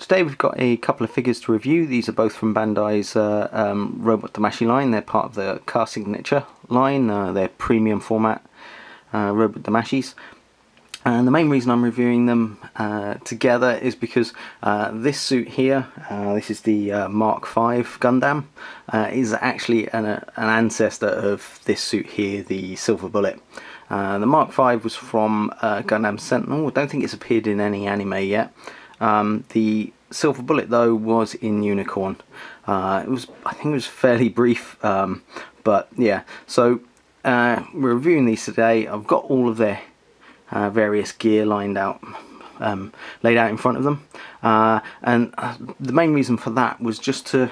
today we've got a couple of figures to review. These are both from Bandai's Robot Damashii line. They're part of the Car Signature line. They're premium format Robot Damashiis. And the main reason I'm reviewing them together is because this suit here, this is the Mk.V Gundam, is actually an ancestor of this suit here, the Silver Bullet. The Mk.V was from Gundam Sentinel. I don't think it's appeared in any anime yet. The Silver Bullet though was in Unicorn. I think it was fairly brief, but yeah. So we're reviewing these today. I've got all of their various gear laid out in front of them, and the main reason for that was just to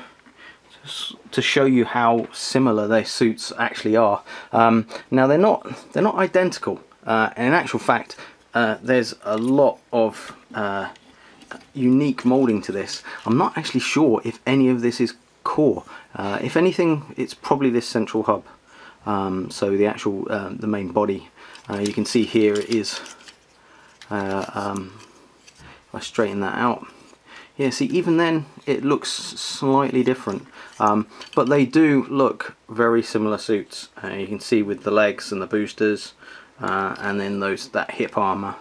show you how similar their suits actually are. Now they're not identical. In actual fact, there's a lot of unique moulding to this. I'm not actually sure if any of this is core. If anything, it's probably this central hub. So the actual the main body. You can see here it is, if I straighten that out, yeah, see, even then it looks slightly different, but they do look very similar suits. You can see with the legs and the boosters, and then that hip armour,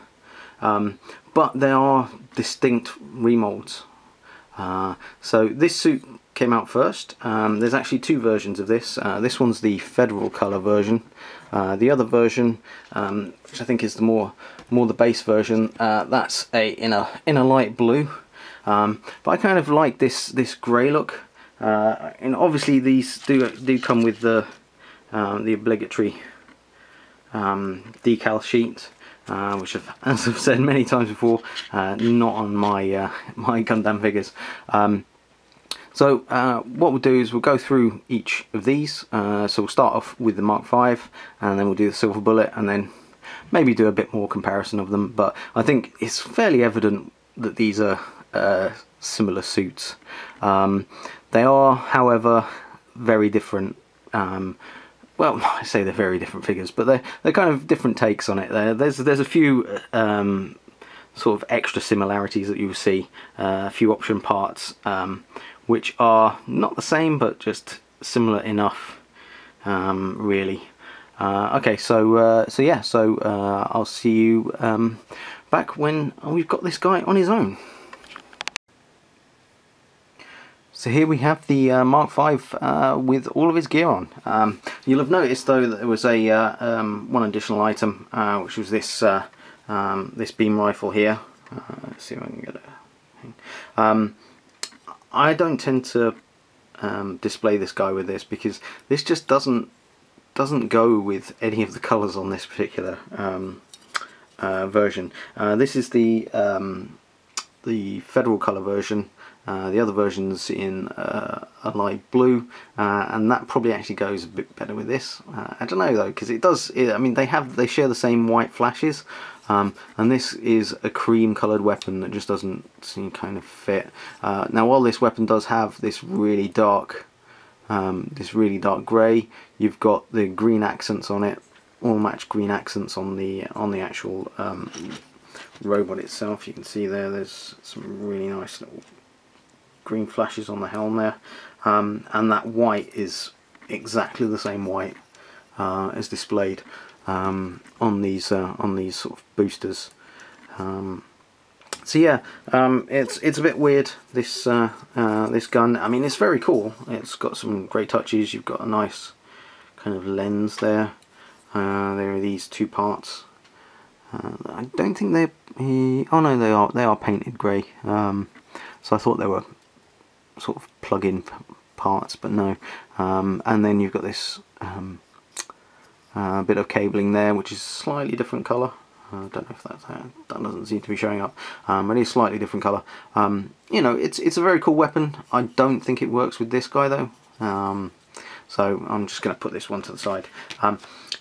but they are distinct remolds. So this suit came out first. There's actually two versions of this. This one's the Federal colour version. The other version, which I think is the more the base version, that's in a light blue. But I kind of like this grey look. And obviously these do come with the obligatory decal sheet, which as I've said many times before, not on my my Gundam figures. So what we'll do is we'll go through each of these. So we'll start off with the Mk.V, and then we'll do the Silver Bullet, and then maybe do a bit more comparison of them. But I think it's fairly evident that these are similar suits. They are, however, very different. Well, I say they're very different figures, but they're kind of different takes on it. There's a few sort of extra similarities that you'll see. A few option parts, which are not the same but just similar enough, really. Okay, so yeah, I'll see you back when we've got this guy on his own. So here we have the Mk.V with all of his gear on. You'll have noticed though that there was a one additional item, which was this this beam rifle here. Let's see if I can get it. I don't tend to display this guy with this because this just doesn't go with any of the colours on this particular version. This is the Federal colour version. The other version's in a light blue, and that probably actually goes a bit better with this. I don't know though, because it does. I mean, they share the same white flashes. And this is a cream coloured weapon that just doesn't seem kind of fit. Now while this weapon does have this really dark grey, you've got the green accents on it, all matched green accents on the actual robot itself. You can see there's some really nice little green flashes on the helm there, and that white is exactly the same white as displayed on these sort of boosters. So yeah, it's a bit weird, this this gun. I mean, it's very cool. It's got some great touches. You've got a nice kind of lens there. There are these two parts. I don't think they're. Oh no, they are painted grey. So I thought they were sort of plug-in parts, but no. And then you've got this bit of cabling there, which is slightly different colour. I don't know if that doesn't seem to be showing up, but it is slightly different colour. You know, it's a very cool weapon. I don't think it works with this guy though, so I'm just going to put this one to the side.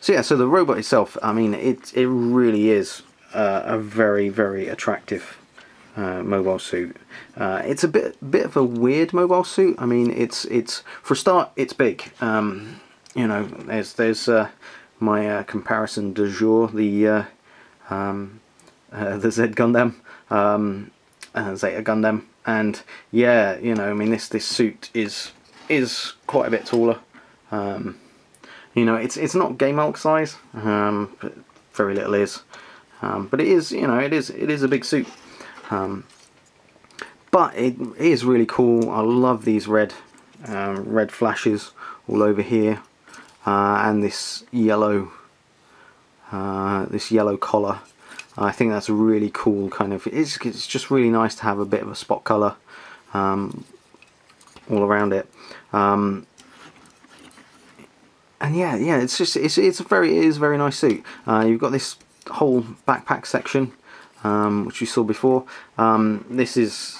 So yeah, so the robot itself, I mean, it really is a very attractive mobile suit. It's a bit of a weird mobile suit. I mean, it's for a start, it's big. You know, there's my comparison du jour, the Z Gundam, Zeta Gundam. And yeah, you know, I mean, this suit is quite a bit taller. You know, it's not Game Hulk size, but very little is. But it is, you know, it is a big suit. But it is really cool. I love these red flashes all over here, and this yellow collar. I think that's a really cool kind of. It's just really nice to have a bit of a spot color all around it. And yeah, it's a very nice suit. You've got this whole backpack section, which you saw before. This is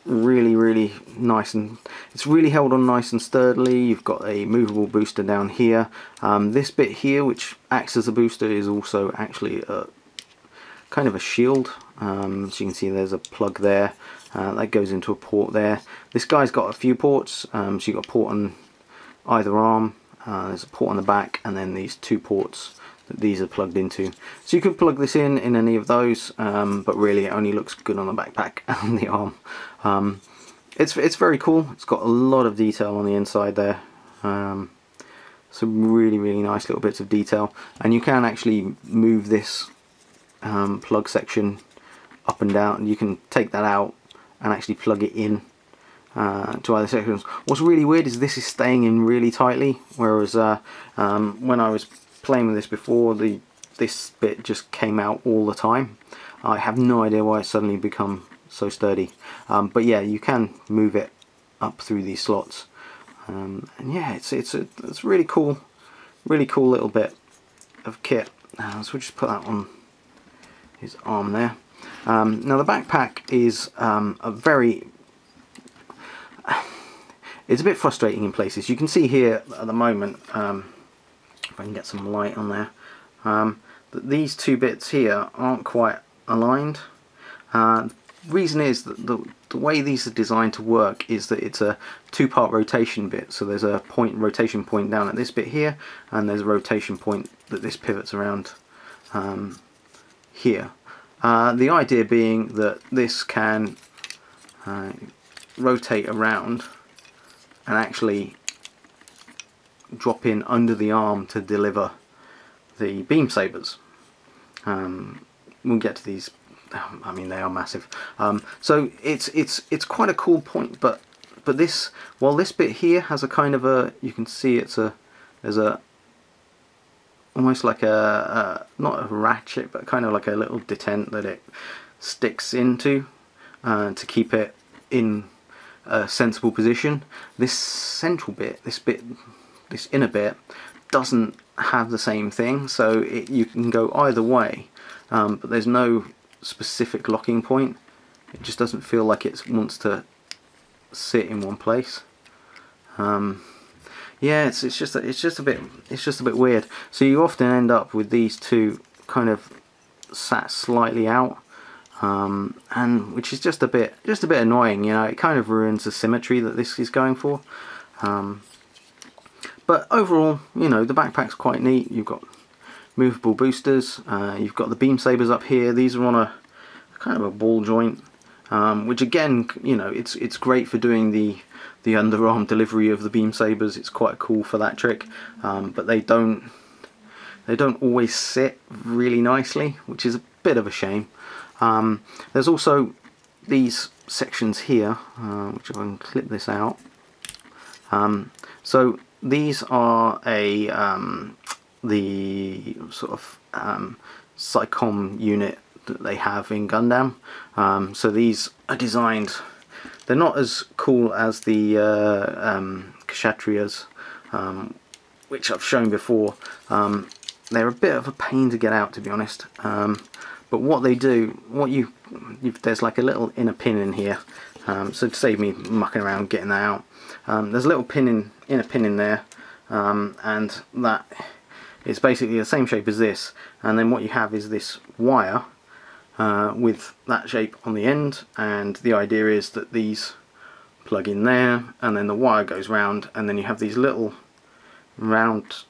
really nice, and it's really held on nice and sturdily. You've got a movable booster down here. This bit here, which acts as a booster, is also actually a kind of a shield. So you can see there's a plug there that goes into a port there. This guy's got a few ports, so you've got a port on either arm. There's a port on the back, and then these two ports that these are plugged into. So you could plug this in any of those, but really it only looks good on the backpack and the arm. It's very cool. It's got a lot of detail on the inside there. Some really nice little bits of detail, and you can actually move this plug section up and down. You can take that out and actually plug it in to either sections. What's really weird is this is staying in really tightly, whereas when I was playing with this before, this bit just came out all the time. I have no idea why it's suddenly become so sturdy, but yeah, you can move it up through these slots, and yeah, it's really cool little bit of kit. So we'll just put that on his arm there. Now the backpack is it's a bit frustrating in places. You can see here at the moment, if I can get some light on there, that these two bits here aren't quite aligned. Reason is that the way these are designed to work is that it's a two-part rotation bit. So there's a rotation point down at this bit here, and there's a rotation point that this pivots around here. The idea being that this can rotate around and actually drop in under the arm to deliver the beam sabers. We'll get to these. I mean, they are massive. So it's quite a cool point. But this, while this bit here has a kind of a, you can see there's a almost like a not a ratchet, but kind of like a little detent that it sticks into to keep it in a sensible position. This central bit, this inner bit, doesn't have the same thing, so you can go either way, but there's no specific locking point. It just doesn't feel like it wants to sit in one place. Yeah, it's just a bit weird. So you often end up with these two kind of sat slightly out, and which is just a bit annoying. You know, it kind of ruins the symmetry that this is going for. But overall, you know, the backpack's quite neat. You've got movable boosters. You've got the beam sabers up here. These are on a kind of a ball joint, which again, you know, it's great for doing the underarm delivery of the beam sabers. It's quite cool for that trick, but they don't always sit really nicely, which is a bit of a shame. There's also these sections here, which if I can clip this out. So these are the sort of SciComm unit that they have in Gundam. So these are designed. They're not as cool as the Kshatriyas, which I've shown before. They're a bit of a pain to get out, to be honest. But what they do, there's like a little inner pin in here. So to save me mucking around getting that out, there's a little inner pin in there, and that is basically the same shape as this. And then what you have is this wire with that shape on the end, and the idea is that these plug in there, and then the wire goes round, and then you have these little round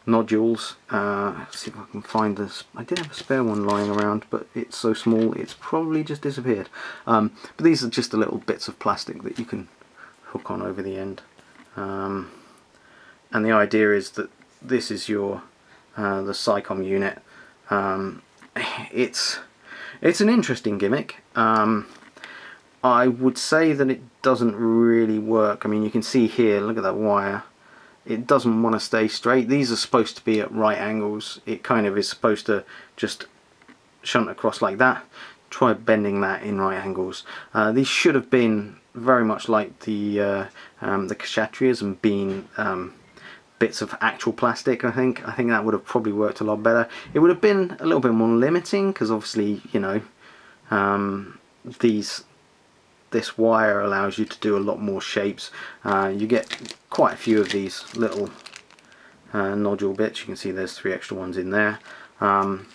nodules. Let's see if I can find this. I did have a spare one lying around, but it's so small it's probably just disappeared. But these are just the little bits of plastic that you can hook on over the end. And the idea is that this is your the SciComm unit. It's an interesting gimmick. I would say that it doesn't really work. I mean, you can see here, look at that wire. It doesn't want to stay straight. These are supposed to be at right angles. It kind of is supposed to just shunt across like that. Try bending that in right angles. These should have been very much like the Kshatriyas and been bits of actual plastic. I think that would have probably worked a lot better. It would have been a little bit more limiting because obviously, you know, this wire allows you to do a lot more shapes. You get quite a few of these little nodule bits. You can see there's 3 extra ones in there. But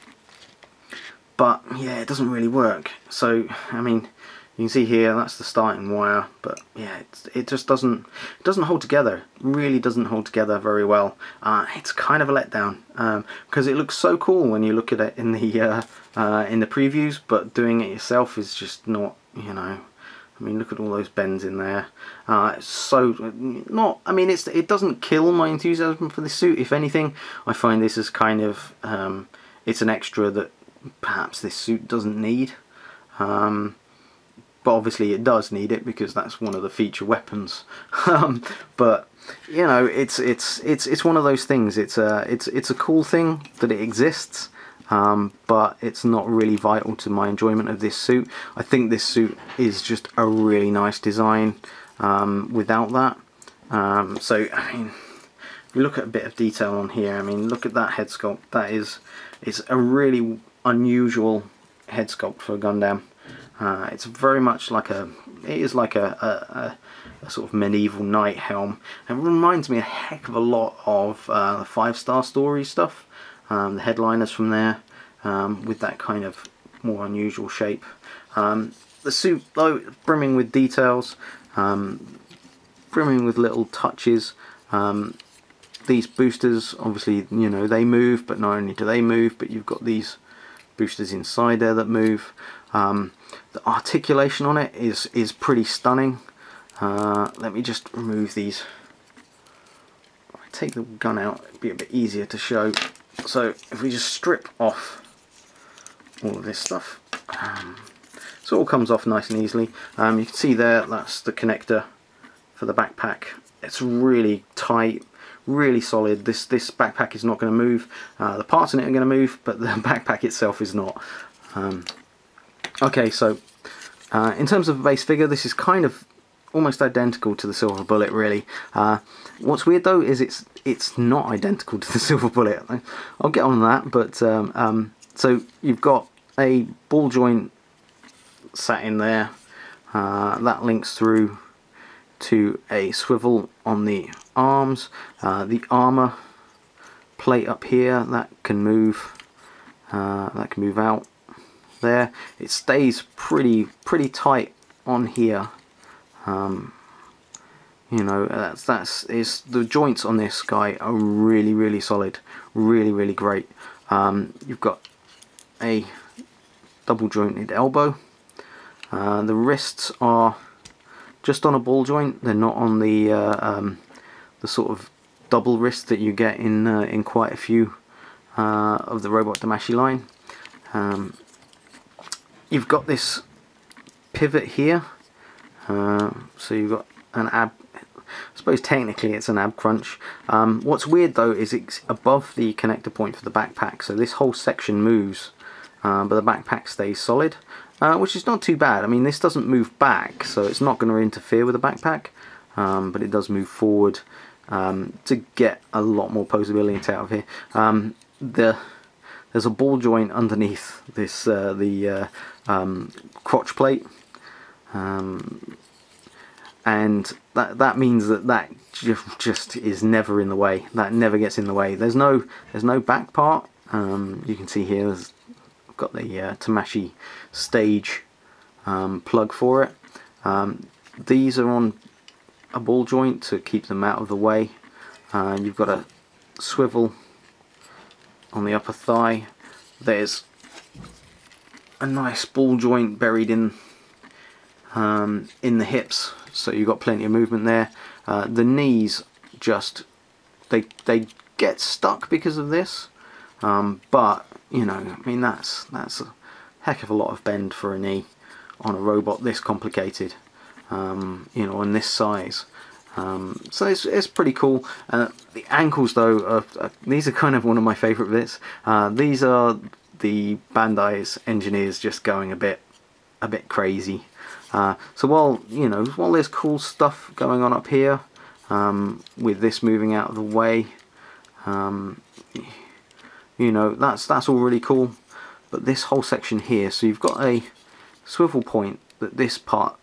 yeah, it doesn't really work. So I mean, you can see here that's the starting wire, but yeah, it just doesn't hold together. It really doesn't hold together very well. It's kind of a letdown because it looks so cool when you look at it in the previews, but doing it yourself is just not, you know. I mean, look at all those bends in there. It's so not. I mean, it doesn't kill my enthusiasm for this suit. If anything, I find this is kind of it's an extra that perhaps this suit doesn't need. But obviously it does need it because that's one of the feature weapons. But you know, it's one of those things. It's a cool thing that it exists, but it's not really vital to my enjoyment of this suit. I think this suit is just a really nice design without that. So I mean, if you look at a bit of detail on here, I mean, look at that head sculpt. It's a really unusual head sculpt for a Gundam. It's very much like a sort of medieval knight helm. It reminds me a heck of a lot of the 5-Star Story stuff, the headliners from there, with that kind of more unusual shape. The suit, though, brimming with details, brimming with little touches. These boosters, obviously, you know, they move, but not only do they move, but you've got these boosters inside there that move. The articulation on it is pretty stunning. Let me just remove these. If I take the gun out, it'd be a bit easier to show. So if we just strip off all of this stuff, so it all comes off nice and easily. You can see there, that's the connector for the backpack. It's really tight, really solid. This backpack is not going to move. The parts in it are going to move, but the backpack itself is not. Okay, so in terms of base figure, this is kind of almost identical to the Silver Bullet, really. What's weird though is it's not identical to the Silver Bullet. I'll get on that, but so you've got a ball joint sat in there that links through to a swivel on the arms. The armor plate up here that can move out there. It stays pretty tight on here. You know, the joints on this guy are really solid, really great. You've got a double jointed elbow. The wrists are just on a ball joint. They're not on the sort of double wrist that you get in quite a few of the Robot Damashii line. You've got this pivot here, so you've got an ab. I suppose technically it's an ab crunch. What's weird though is it's above the connector point for the backpack, so this whole section moves, but the backpack stays solid, which is not too bad. I mean, this doesn't move back, so it's not going to interfere with the backpack, but it does move forward to get a lot more posability out of here. There's a ball joint underneath this the crotch plate, and that means that just is never in the way. That never gets in the way. There's no back part. You can see here I've got the Damashii stage plug for it. These are on a ball joint to keep them out of the way. You've got a swivel on the upper thigh. There's a nice ball joint buried in the hips, so you've got plenty of movement there. The knees just they get stuck because of this, but you know, I mean, that's a heck of a lot of bend for a knee on a robot this complicated, you know, on this size. So it's pretty cool. The ankles though, these are kind of one of my favourite bits. These are the Bandai's engineers just going a bit crazy. So while, you know, while there's cool stuff going on up here, with this moving out of the way, you know, that's all really cool. But this whole section here, so you've got a swivel point that this part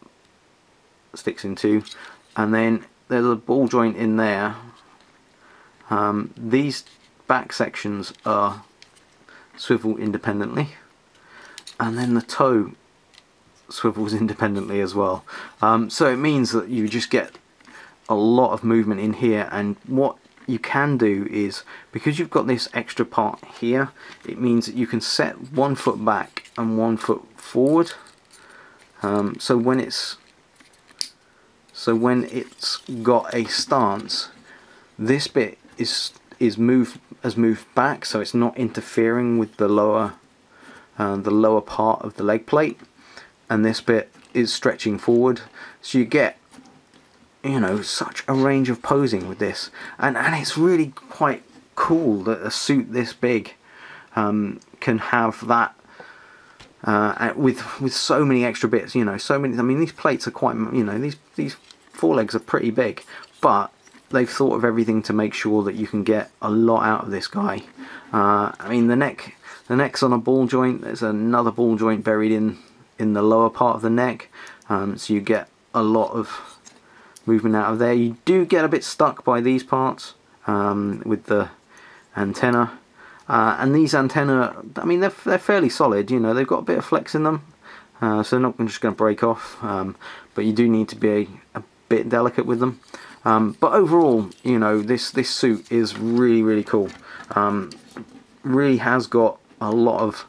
sticks into, and then there's a ball joint in there. These back sections are swivel independently, and then the toe swivels independently as well. So it means that you just get a lot of movement in here, and what you can do is, because you've got this extra part here, it means that you can set 1 foot back and 1 foot forward. So when it's got a stance, this bit has moved back, so it's not interfering with the lower part of the leg plate, and this bit is stretching forward, so you get, you know, such a range of posing with this, and it's really quite cool that a suit this big can have that, with so many extra bits, you know, so many. I mean, these plates are quite, you know, these forelegs are pretty big, but they've thought of everything to make sure that you can get a lot out of this guy. I mean, the neck's on a ball joint. There's another ball joint buried in the lower part of the neck, so you get a lot of movement out of there. You do get a bit stuck by these parts with the antenna, and these antenna, I mean, they're fairly solid, you know, they've got a bit of flex in them, so they're not just going to break off, but you do need to be a bit delicate with them. But overall, you know, this suit is really cool. Really has got a lot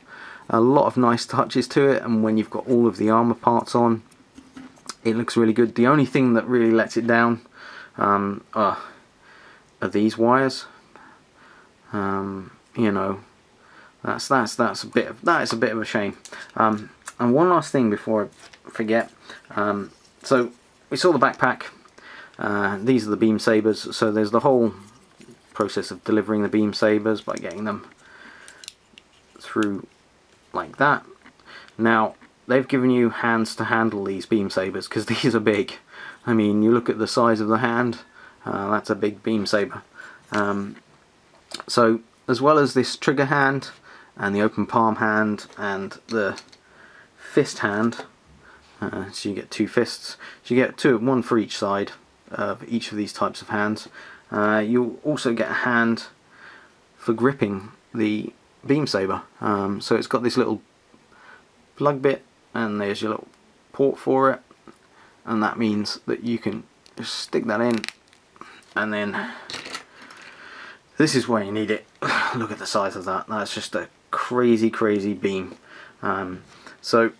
of nice touches to it, and when you've got all of the armor parts on, it looks really good. The only thing that really lets it down are these wires. You know, that's a bit of a shame. And one last thing before I forget. So we saw the backpack. These are the beam sabers. So there's the whole process of delivering the beam sabers by getting them through like that. Now, they've given you hands to handle these beam sabers, because these are big. I mean, you look at the size of the hand, that's a big beam saber. So as well as this trigger hand and the open palm hand and the fist hand, so you get 2 fists, so you get one for each side of each of these types of hands. You'll also get a hand for gripping the beam saber. So it's got this little plug bit, and there's your little port for it, and that means that you can just stick that in, and then this is where you need it. Look at the size of that. That's just a crazy beam. So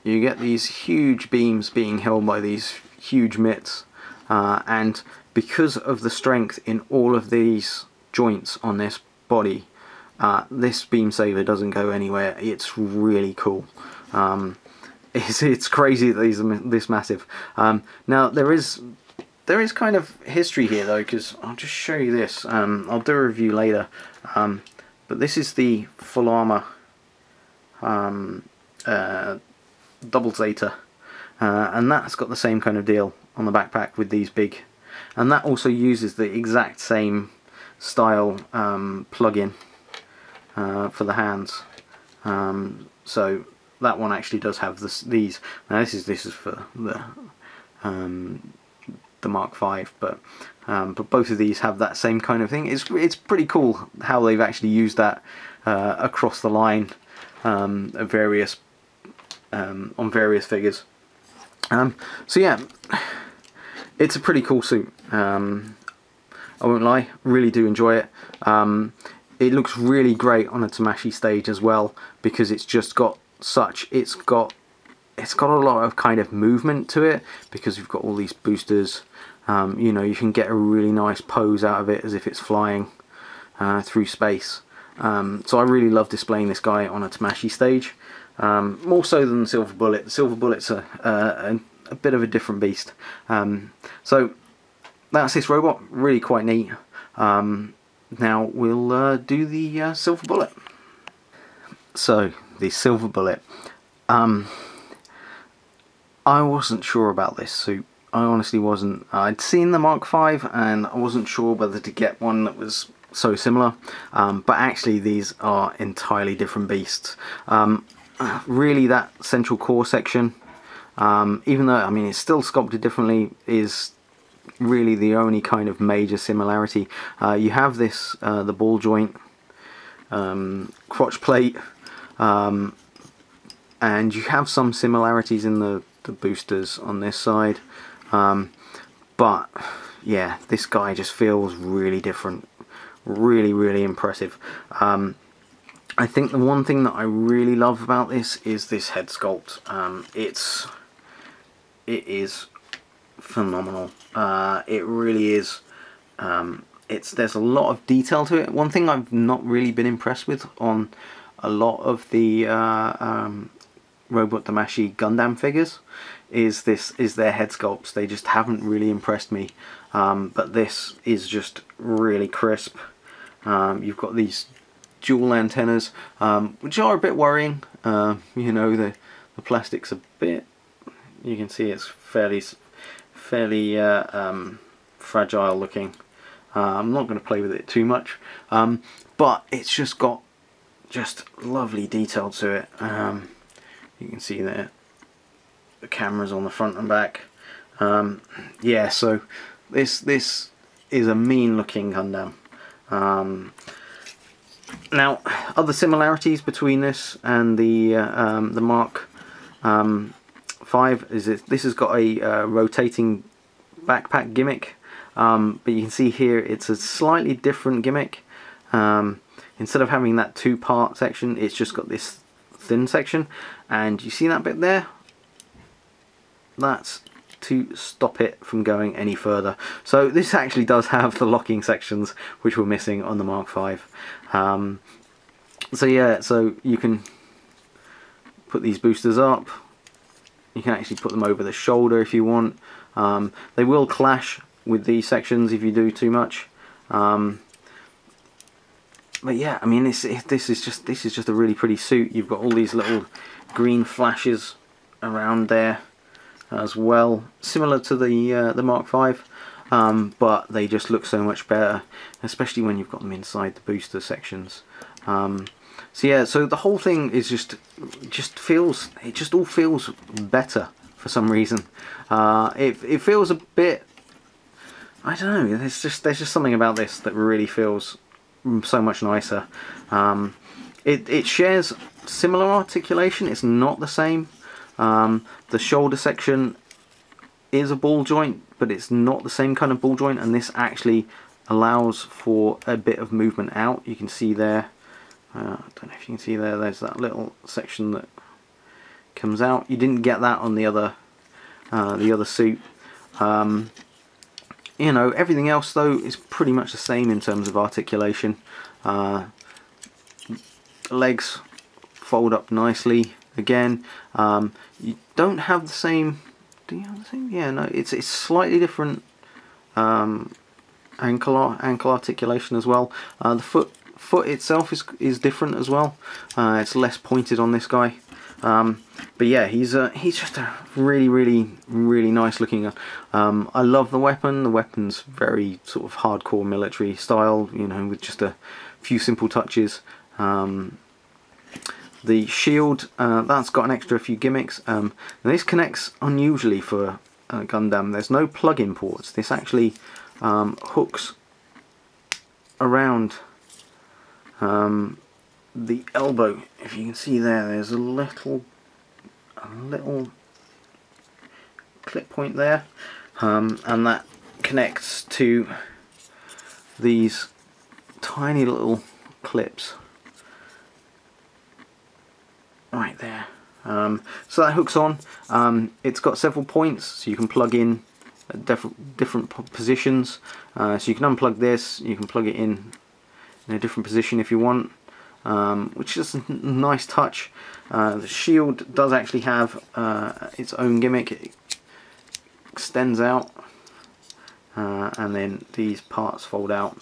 you get these huge beams being held by these huge mitts, and because of the strength in all of these joints on this body, this beam saber doesn't go anywhere. It's really cool. It's crazy that these are this massive. Now there is kind of history here though, because I'll just show you this. I'll do a review later, but this is the full armor double Zeta, and that's got the same kind of deal on the backpack with these big, and that also uses the exact same style plug-in for the hands. So that one actually does have these. Now this is for the Mk.V, but both of these have that same kind of thing. It's pretty cool how they've actually used that across the line on various figures. So yeah, it's a pretty cool suit. I won't lie, really do enjoy it. It looks really great on a Damashii stage as well, because it's just got such, it's got a lot of kind of movement to it, because you've got all these boosters. You know, you can get a really nice pose out of it as if it's flying through space. So I really love displaying this guy on a Damashii stage, more so than the Silver Bullet. The Silver Bullet's a bit of a different beast. So that's this robot, really quite neat. Now we'll do the Silver Bullet. So the Silver Bullet. I wasn't sure about this suit. I honestly wasn't. I'd seen the Mk.V and I wasn't sure whether to get one that was so similar, but actually these are entirely different beasts. Really, that central core section, even though, I mean, it's still sculpted differently, is really the only kind of major similarity. You have this, the ball joint, crotch plate, and you have some similarities in the boosters on this side. But yeah, this guy just feels really different, really impressive. I think the one thing that I really love about this is this head sculpt. It is phenomenal. It really is. There's a lot of detail to it. One thing I've not really been impressed with on a lot of the Robot Damashii Gundam figures is their head sculpts. They just haven't really impressed me, but this is just really crisp. You've got these dual antennas, which are a bit worrying. You know, the plastic's a bit, you can see it's fairly fragile looking. I'm not going to play with it too much, but it's just got lovely detail to it. You can see there the cameras on the front and back. Yeah, so this is a mean looking Gundam. Now, other similarities between this and the Mk.V is this has got a rotating backpack gimmick, but you can see here it's a slightly different gimmick. Instead of having that two-part section, it's just got this thin section, and you see that bit there? That's to stop it from going any further. So this actually does have the locking sections which were missing on the Mk.V. So yeah, so you can put these boosters up. You can actually put them over the shoulder if you want. They will clash with these sections if you do too much. But yeah, I mean, this is just a really pretty suit. You've got all these little green flashes around there as well, similar to the Mk.V, but they just look so much better, especially when you've got them inside the booster sections. So yeah, so the whole thing is just all feels better for some reason. It feels a bit, I don't know, there's just something about this that really feels so much nicer. It shares similar articulation. It's not the same. The shoulder section is a ball joint, but it's not the same kind of ball joint, and this actually allows for a bit of movement out. You can see there, I don't know if you can see there, there's that little section that comes out. You didn't get that on the other suit. You know, everything else though is pretty much the same in terms of articulation. Legs fold up nicely again. You don't have the same, do you have the same? Yeah, no, it's slightly different ankle articulation as well. The foot itself is different as well. It's less pointed on this guy. But yeah, he's just a really nice looking. I love the weapon. The weapon's very sort of hardcore military style, you know, with just a few simple touches. The shield, that's got an extra few gimmicks. Now this connects unusually for Gundam. There's no plug-in ports. This actually hooks around the elbow. If you can see there, there's a little clip point there, and that connects to these tiny little clips right there. So that hooks on. It's got several points, so you can plug in at different positions. So you can unplug this, you can plug it in a different position if you want, which is a nice touch. The shield does actually have its own gimmick. It extends out, and then these parts fold out,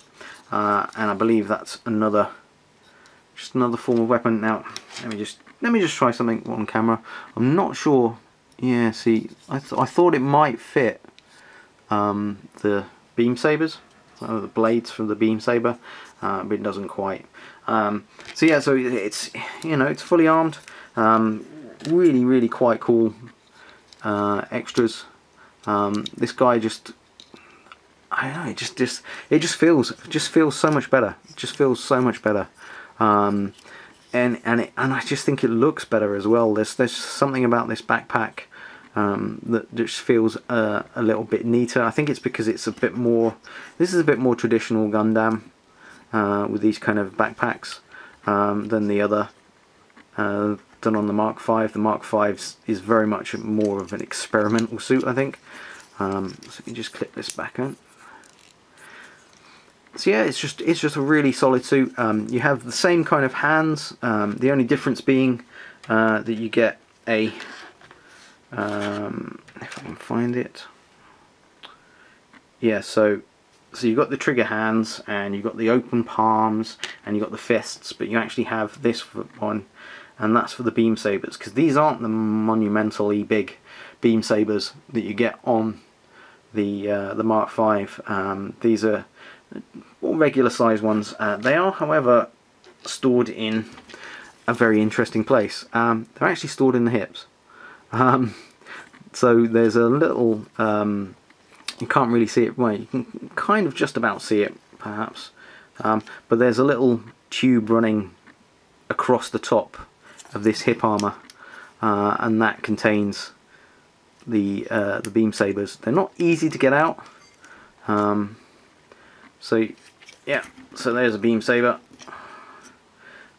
and I believe that's just another form of weapon. Now let me just try something on camera. I'm not sure. Yeah, see, I thought it might fit the beam sabers, the blades from the beam saber, but it doesn't quite. So yeah, so it's, you know, it's fully armed. Really quite cool extras. This guy just, I don't know, it just feels so much better. It just feels so much better. And I just think it looks better as well. There's something about this backpack that just feels a little bit neater. I think it's because it's a bit more. This is a bit more traditional Gundam with these kind of backpacks than the other done on the Mk.V. The Mk.V is very much more of an experimental suit, I think. So you just clip this back on. So yeah, it's just a really solid suit. You have the same kind of hands. The only difference being that you get a, if I can find it, yeah. So you've got the trigger hands, and you've got the open palms, and you've got the fists. But you actually have this one, and that's for the beam sabers, because these aren't the monumentally big beam sabers that you get on the Mk.V. These are all regular size ones. They are, however, stored in a very interesting place. They're actually stored in the hips. So there's a little, you can't really see it, well, you can kind of just about see it perhaps, but there's a little tube running across the top of this hip armor, and that contains the beam sabers. They're not easy to get out. So yeah, so there's a beam saber.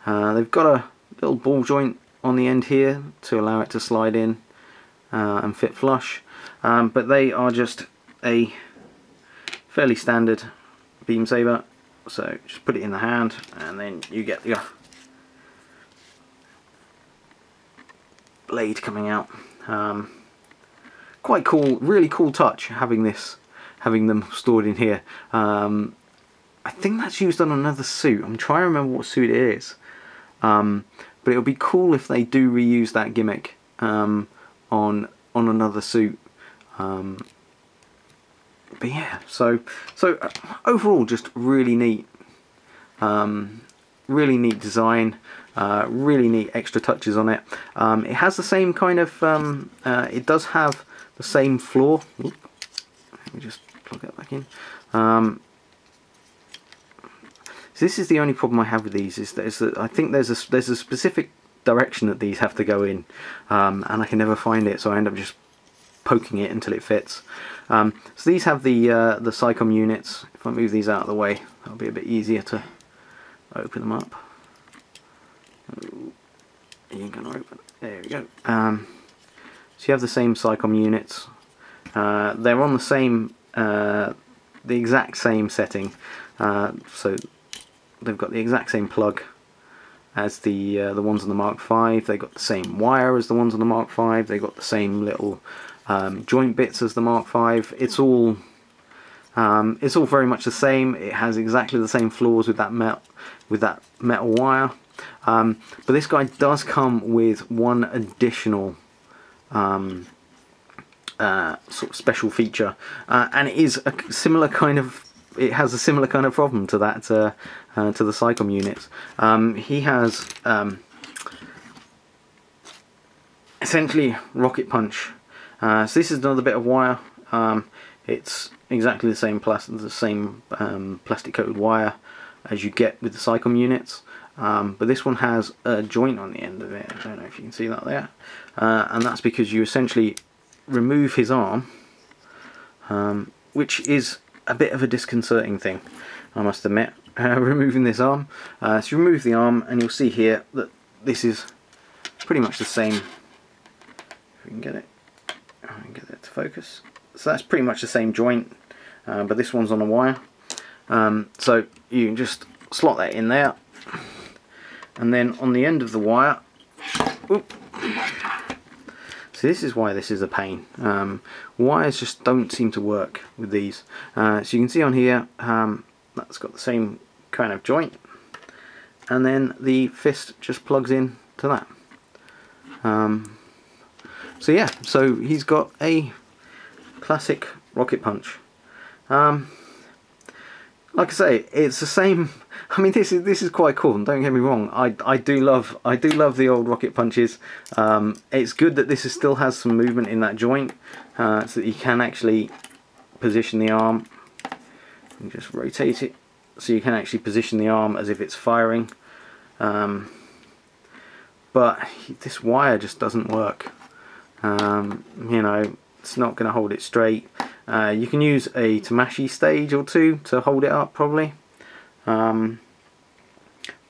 They've got a little ball joint on the end here to allow it to slide in and fit flush, but they are just a fairly standard beam saber. So just put it in the hand, and then you get the blade coming out. Quite cool, really cool touch having them stored in here. I think that's used on another suit. I'm trying to remember what suit it is, but it would be cool if they do reuse that gimmick on another suit. But yeah, so overall, just really neat, really neat design, really neat extra touches on it. It has the same kind of, it does have the same floor. Oop, let me just plug that back in. So this is the only problem I have with these, is that I think there's a specific direction that these have to go in, and I can never find it, so I end up just poking it until it fits. So these have the SciComm units. If I move these out of the way, that'll be a bit easier to open them up. You ain't gonna open. There we go. So you have the same SciComm units. They're on the same, the exact same setting. So they've got the exact same plug as the ones on the Mk.V. They've got the same wire as the ones on the Mk.V. They've got the same little joint bits as the Mk.V. It's all very much the same. It has exactly the same flaws with that metal wire. But this guy does come with one additional sort of special feature, and it is a similar kind of. It has a similar kind of problem to that, to the SciComm units. He has essentially rocket punch. So this is another bit of wire. It's exactly the same plastic coated wire as you get with the SciComm units, but this one has a joint on the end of it. I don't know if you can see that there, and that's because you essentially remove his arm, which is a bit of a disconcerting thing. I must admit, removing this arm. So you remove the arm and you'll see here that this is pretty much the same. If we can get it, to focus. So that's pretty much the same joint, but this one's on a wire. So you can just slot that in there, and then on the end of the wire, oop, so this is why this is a pain. Wires just don't seem to work with these. So you can see on here, that's got the same kind of joint, and then the fist just plugs in to that. So yeah, so he's got a classic rocket punch. Like I say, it's the same. I mean, this is quite cool. Don't get me wrong. I do love the old rocket punches. It's good that this still has some movement in that joint, so that you can actually position the arm. And just rotate it, so you can actually position the arm as if it's firing. But this wire just doesn't work. You know, it's not going to hold it straight. You can use a Damashii stage or two to hold it up probably,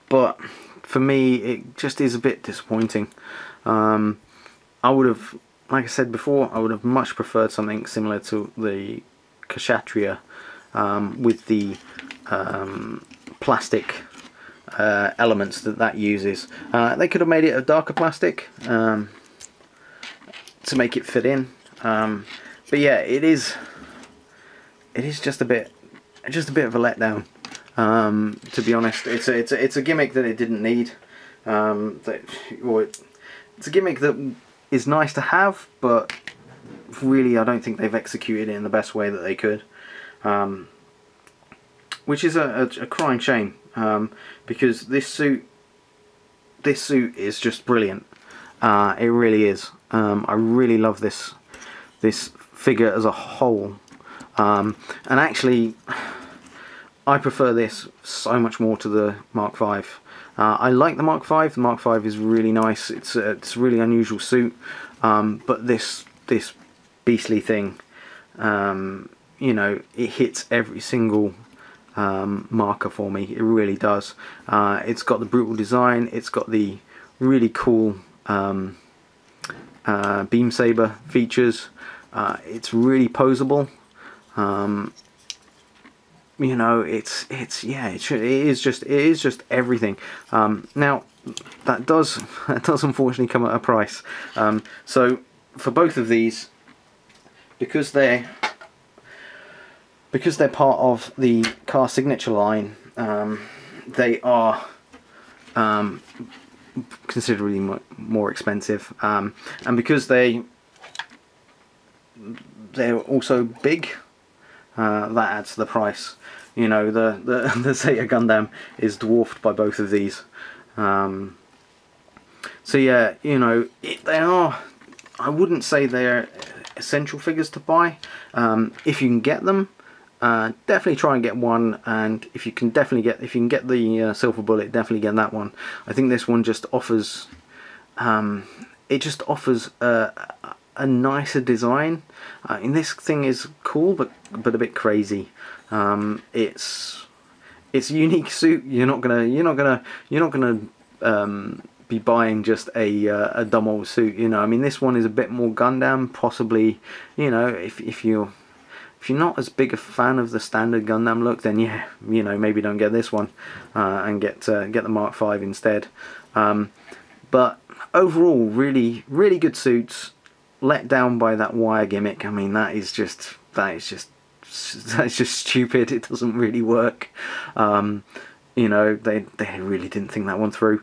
but for me it just is a bit disappointing. I would have, like I said before, I would have much preferred something similar to the Kshatriya, with the plastic elements that uses. They could have made it a darker plastic to make it fit in. But yeah, it is just a bit of a letdown. To be honest, it's a gimmick that it didn't need. It's a gimmick that is nice to have, but really I don't think they've executed it in the best way that they could. Which is a crying shame, because this suit is just brilliant. It really is. I really love this figure as a whole, and actually I prefer this so much more to the Mk.V. I like the Mk.V. The Mk.V is really nice. It's a really unusual suit, but this beastly thing, you know, it hits every single marker for me. It really does. It's got the brutal design. It's got the really cool beam saber features. It's really posable. You know, it is just everything. Now that does unfortunately come at a price. So for both of these, because they're part of the car signature line, they are considerably more expensive, and because they're also big, that adds to the price. You know, the Zeta Gundam is dwarfed by both of these. So yeah, you know, they are. I wouldn't say they're essential figures to buy. If you can get them, definitely try and get one. And if you can get the Silver Bullet, definitely get that one. I think this one just offers. It just offers a nicer design. And this thing is cool, but a bit crazy. It's a unique suit. You're not gonna be buying just a dumb old suit. You know, I mean, this one is a bit more Gundam, possibly. You know, if you're not as big a fan of the standard Gundam look, then yeah, you know, maybe don't get this one, and get the Mk.V instead. But overall, really good suits. Let down by that wire gimmick. I mean, that is just stupid. It doesn't really work. You know, they really didn't think that one through,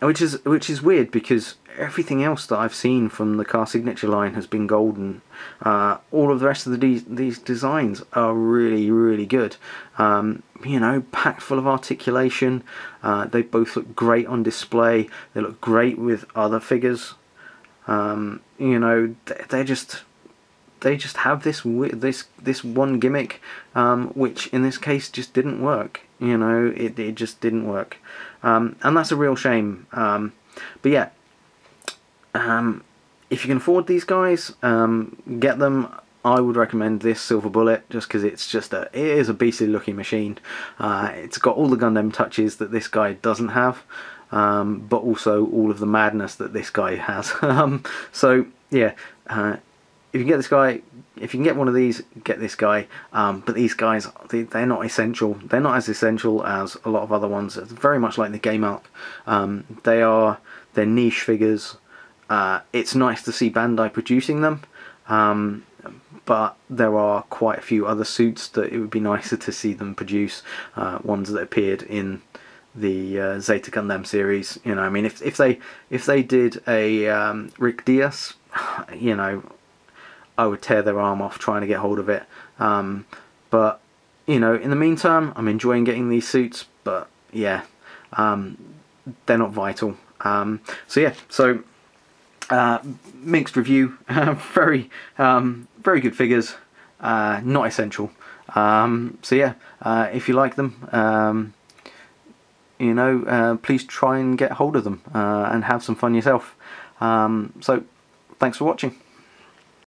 which is weird, because everything else that I've seen from the car signature line has been golden. All of the rest of these designs are really good. You know, packed full of articulation. They both look great on display. They look great with other figures. You know, they just have this one gimmick, which in this case just didn't work. You know, it just didn't work, and that's a real shame. But yeah, if you can afford these guys, get them. I would recommend this Silver Bullet just because it is a beastly looking machine. It's got all the Gundam touches that this guy doesn't have, but also all of the madness that this guy has. So yeah, if you get this guy, if you can get one of these, get this guy. But these guys, they're not essential. They're not as essential as a lot of other ones. It's very much like the Game Up. They're niche figures. It's nice to see Bandai producing them. But there are quite a few other suits that it would be nicer to see them produce, ones that appeared in the Zeta Gundam series. You know, I mean, if they did a Rick Diaz, you know, I would tear their arm off trying to get hold of it. But you know, in the meantime, I'm enjoying getting these suits. But yeah, they're not vital. So yeah, so. Mixed review. Very good figures, not essential. So yeah, if you like them, you know, please try and get hold of them and have some fun yourself. So thanks for watching.